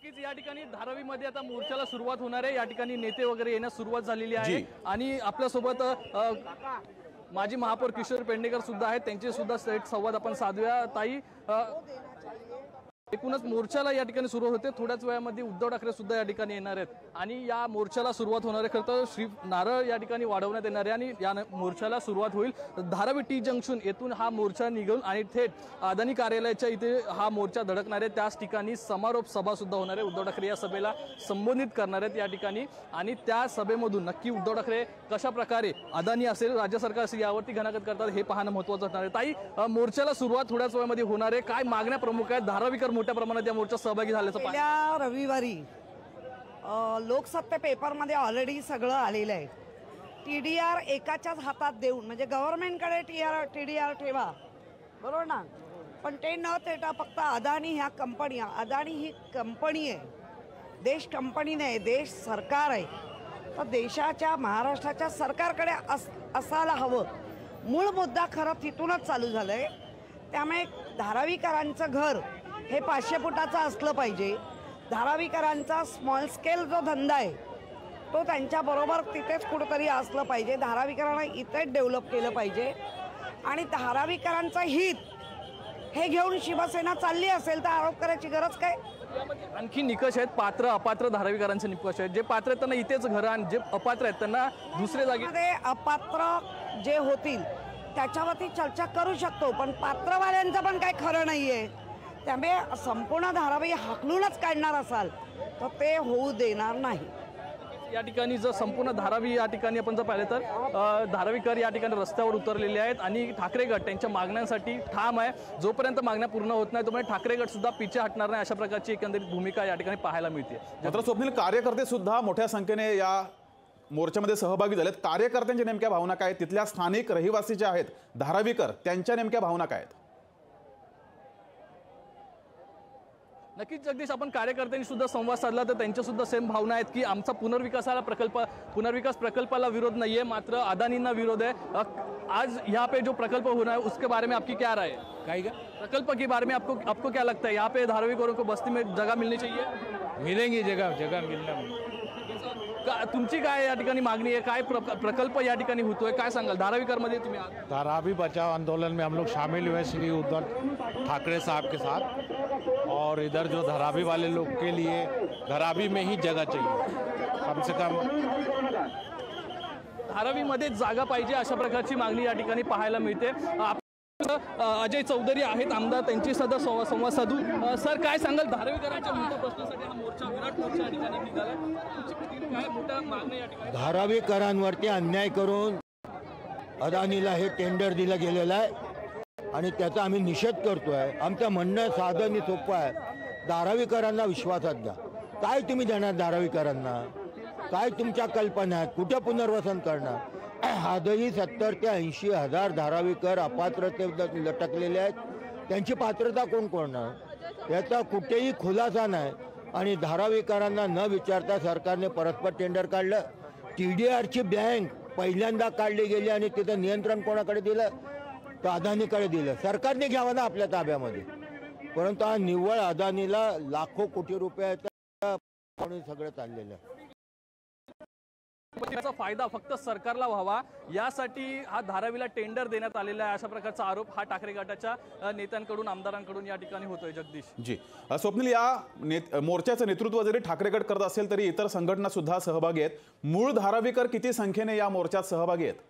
नक्कीच या ठिकाणी धारावीमध्ये आता मोर्चाला सुरुवात होणार आहे। या ठिकाणी नेते वगैरे येण्यास सुरुवात झालेली आहे आणि आपल्या सोबत माजी महापौर किशोर पेडणेकर सुद्धा आहेत, त्यांचे सुद्धा थेट संवाद आपण साधूया। ताई, एकूणच मोर्चाला या ठिकाणी सुरुवात होते, थोड्याच वेळामध्ये उद्धव ठाकरे सुद्धा या ठिकाणी येणार आहेत आणि या मोर्चाला सुरुवात होणार आहे। खरं तर श्री नारळ या ठिकाणी वाढवण्यात येणार आहे आणि या मोर्चाला सुरुवात होईल धारावी टी जंक्शन येथून हा मोर्चा निघून आणि थेट अदानी कार्यालयाच्या इथे हा मोर्चा धडकणार आहे। त्याच ठिकाणी समारोप सभा सुद्धा होणार आहे। उद्धव ठाकरे या सभेला संबोधित करणार आहेत या ठिकाणी आणि त्या सभेमधून नक्की उद्धव ठाकरे कशा प्रकारे अदानी असेल राज्य सरकार असेल यावरती घणाघात करतात हे पाहणं महत्त्वाचं असणार आहे। ताई, मोर्चाला सुरुवात थोड्याच वेळामध्ये होणार आहे, काय मागण्या प्रमुख आहेत? धारावीकर मोठ्या प्रमाणात या मोर्चात सहभागी झाल्याचं पहिल्या रविवारी लोकसत्ता पेपरमध्ये ऑलरेडी सगळं आलेलं आहे। TDR एकाच्याच हातात देऊन म्हणजे गव्हर्नमेंटकडे TDR ठेवा, बरोबर ना, पण ते न देता फक्त अदानी ह्या कंपनी, अदानी ही कंपनी आहे, देश कंपनी नाही, देश सरकार आहे, तर देशाच्या महाराष्ट्राच्या सरकारकडे असायला हवं। मूळ मुद्दा खरं तिथूनच चालू झालं आहे। त्यामुळे धारावीकरांचं घर हे 500 फुटाचं असलं पाहिजे। धारावीकरांचा स्मॉल स्केल जो धंदा आहे तो त्यांच्याबरोबर तिथेच कुठंतरी असलं पाहिजे। धारावीकरांना इथेच डेव्हलप केलं पाहिजे आणि धारावीकरांचं हित हे घेऊन शिवसेना चालली असेल तर आरोप करायची गरज काय? आणखी निकष आहेत, पात्र अपात्र धारावीकरांचे निकष आहेत। जे पात्र आहेत त्यांना इथेच घर आणि जे अपात्र आहेत त्यांना दुसऱ्या जागी। अपात्र जे होतील त्याच्यावरती चर्चा करू शकतो, पण पात्रवाल्यांचं पण काही खरं नाही आहे। त्यामुळे संपूर्ण धारावी हाकलूनच काढणार असाल तर ते होऊ देणार नाही। या ठिकाणी जर संपूर्ण धारावी या ठिकाणी आपण जर पाहिलं तर धारावीकर या ठिकाणी रस्त्यावर उतरलेले आहेत आणि ठाकरे गट त्यांच्या मागण्यांसाठी ठाम आहे। जोपर्यंत मागण्या पूर्ण होत नाही तोपर्यंत ठाकरे गट सुद्धा पिछे हटणार नाही, अशा प्रकारची एकंदरीत भूमिका या ठिकाणी पाहायला मिळते। मात्र स्वप्नील, कार्यकर्ते सुद्धा मोठ्या संख्येने या मोर्चामध्ये सहभागी झालेत। कार्यकर्त्यांच्या नेमक्या भावना काय, तिथल्या स्थानिक रहिवासी जे आहेत धारावीकर त्यांच्या नेमक्या भावना काय आहेत? नक्कीच जगदीश, आपण कार्यकर्त्यांनी सुद्धा संवाद साधला तर त्यांच्या सुद्धा सेम भावना आहेत की आमचा पुनर्विकास प्रकल्पाला विरोध नहीं है, मात्र अदानींना विरोध है। आज यहाँ पे जो प्रकल्प होना है उसके बारे में आपकी क्या राय है? प्रकल्प के बारे में आपको क्या लगता है? यहाँ पे धारावीकरों को बस्ती में जगह मिलनी चाहिए? मिलेंगी जगह मिलना। तुमची काय या ठिकाणी मागणी आहे? काय प्रकल्प या ठिकाणी होतोय, काय सांगाल? धारावीकर मध्ये तुम्ही धारावी बचाओ आंदोलन में हम लोग शामिल हुए श्री उद्धव ठाकरे साहब के साथ, और इधर जो धारावी वाले लोग के लिए धारावी में ही जगह चाहिए, कम से कम धारावी मध्ये जागा पाहिजे अशा प्रकारची मागणी या ठिकाणी पाहायला मिळते। अजय चौधरी आहेत आमदार, त्यांची सुद्धा संवाद साधू। सर, काय सांगाल धारावीकरांच्या मोठ्या प्रश्नासाठी हा मोर्चा, विराट मोर्चा या ठिकाणी निघाला, काय मोठ्या मागण्या या ठिकाणी? धारावीकरांवरती अन्याय करून अदानीला हे टेंडर दिलं गेलेलं आहे आणि त्याचा आम्ही निषेध करतोय। आमचं म्हणणं साधं आणि सोपं आहे, धारावीकरांना विश्वासात घ्या। काय तुम्ही देणार धारावीकरांना? काय तुमच्या कल्पना आहेत? कुठं पुनर्वसन करणार? आजही 70 ते 80 हजार धारावीकर अपात्रतेत लटकलेले आहेत, त्यांची पात्रता कोण करणार याचा कुठेही खुलासा नाही आणि धारावीकरांना न विचारता सरकारने परस्पर टेंडर काढलं। TDRची बँक पहिल्यांदा काढली गेली आणि तिथं नियंत्रण कोणाकडे दिलं? तर अदानीकडे दिलं। सरकारने घ्यावं ना आपल्या ताब्यामध्ये, परंतु हा निव्वळ अदानीला लाखो कोटी रुपयाचा सगळं चाललेलं आहे। त्याचा फायदा फक्त सरकारला व्हावा यासाठी हा धारावीला टेंडर देण्यात आलेला आहे, अशा प्रकारचा आरोप हा ठाकरे गटाच्या नेत्यांकडून, आमदारांकडून या ठिकाणी होतोय। जगदीश जी, स्वप्नील, या मोर्चाचं नेतृत्व जरी ठाकरे गट करत असेल तरी इतर संघटना सुद्धा सहभागी आहेत। मूळ धारावीकर किती संख्येने या मोर्चात सहभागी आहेत?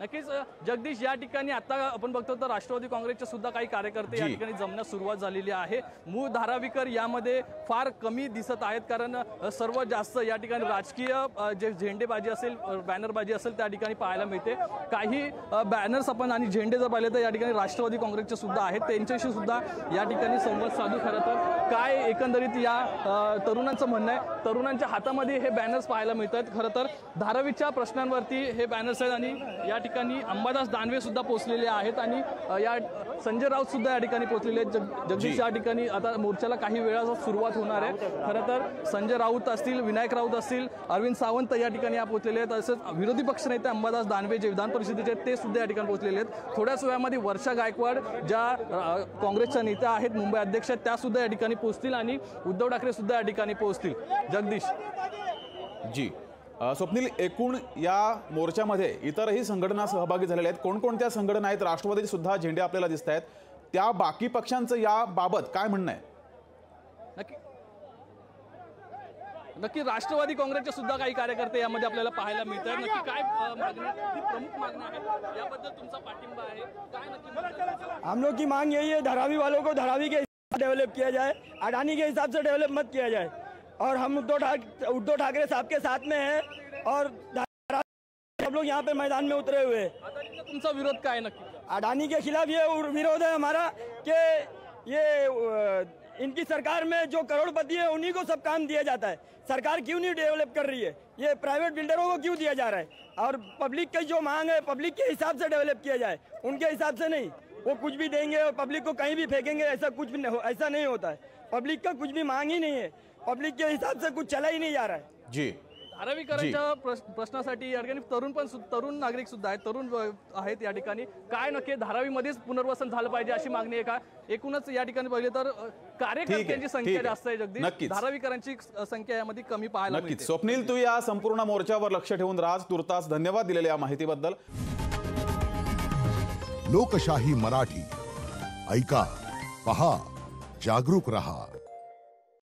नक्कीच जगदीश, या ठिकाणी आता आपण बघतो तर राष्ट्रवादी काँग्रेसचे सुद्धा काही कार्यकर्ते या ठिकाणी जमण्यास सुरुवात झालेली आहे। मूळ धारावीकर यामध्ये फार कमी दिसत आहेत, कारण सर्वात जास्त या ठिकाणी राजकीय जे झेंडेबाजी असेल, बॅनरबाजी असेल त्या ठिकाणी पाहायला मिळते। काही बॅनर्स आपण आणि झेंडे जर पाहिले तर या ठिकाणी राष्ट्रवादी काँग्रेसचे सुद्धा आहेत, त्यांच्याशी सुद्धा या ठिकाणी संवाद साधू। खरं तर काय एकंदरीत या तरुणांचं म्हणणं आहे? तरुणांच्या हातामध्ये हे बॅनर्स पाहायला मिळतात। खरं तर धारावीच्या प्रश्नांवरती हे बॅनर्स आहेत आणि या ठिकाणी अंबादास दानवे सुद्धा पोहोचलेले आहेत आणि या संजय राऊत सुद्धा या ठिकाणी पोहोचलेले आहेत. जगदीश या ठिकाणी आता मोर्चाला काही वेळाचा सुरुवात होणार आहे. खरं तर संजय राऊत असतील, विनायक राऊत असतील, अरविंद सावंत या ठिकाणी पोहोचलेले आहेत. तसंच विरोधी पक्षनेते अंबादास दानवे जे विधान परिषदेचे आहेत ते सुद्धा या ठिकाणी पोहोचलेले आहेत. थोड्याच वेळामध्ये वर्षा गायकवाड ज्या काँग्रेसच्या नेत्या आहेत, मुंबई अध्यक्ष, त्या सुद्धा या ठिकाणी पोहोचतील आणि उद्धव ठाकरे सुद्धा या ठिकाणी पोहोचतील. जगदीश जी स्वप्नील, एकूण या मोर्चामध्ये इतरही संघटना सहभागी झालेल्या आहेत. कोणकोणत्या संघटना आहेत? राष्ट्रवादीचे सुद्धा झेंडे आपल्याला दिसत आहेत. त्या बाकी पक्षांचं याबाबत काय म्हणणं आहे? नक्की राष्ट्रवादी काँग्रेसचे सुद्धा काही कार्यकर्ते यामध्ये आपल्याला पाहायला मिळतात. नक्की काय मागणी, ही प्रमुख मागणी आहे, याबद्दल तुमचा पाठिंबा आहे काय? नक्की हम लोग की मांग यही है, धारावी वालों को धारावी के हिसाब से डेवलप किया जाए, अडानी के हिसाब से डेवलप मत किया जाए. और हम उद्धव ठाकरे साहब के साथ में हैं और सब लोग यहाँ पे मैदान में उतरे हुए हैं. अदानीचा तुमचा विरोध काय नक्की? अडानी के खिलाफ ये विरोध है हमारा कि ये इनकी सरकार में जो करोड़पति है उन्हीं को सब काम दिया जाता है. सरकार क्यों नहीं डेवलप कर रही है? ये प्राइवेट बिल्डरों को क्यों दिया जा रहा है? और पब्लिक की जो मांग है पब्लिक के हिसाब से डेवलप किया जाए, उनके हिसाब से नहीं. वो कुछ भी देंगे और पब्लिक को कहीं भी फेंकेंगे, ऐसा कुछ भी ऐसा नहीं होता है. पब्लिक का कुछ भी मांग ही नहीं है. पब्लिक के हिसाब से कुछ चला ही नहीं जा रहा है. जी, धारावीकरांच्या प्रश्नासाठी या ठिकाणी तरुण नागरिक सुद्धा आहेत, तरुण आहेत या ठिकाणी. काय नक्की धारावीमध्येच पुनर्वसन झालं पाहिजे अशी मागणी आहे का? एकूणच या ठिकाणी पाहिले तर कार्यकर्त्यांची संख्या जास्त आहे जगदीश, नक्कीच. धारावीकरांची संख्या यामध्ये कमी पाहायला नक्कीच. मिळते. स्वप्नील, तू या संपूर्ण मोर्चावर लक्ष ठेवून राहा. तुर्तास धन्यवाद दिलेल्या माहितीबद्दल. लोकशाही मराठी ऐका, पहा, जागरूक रहा.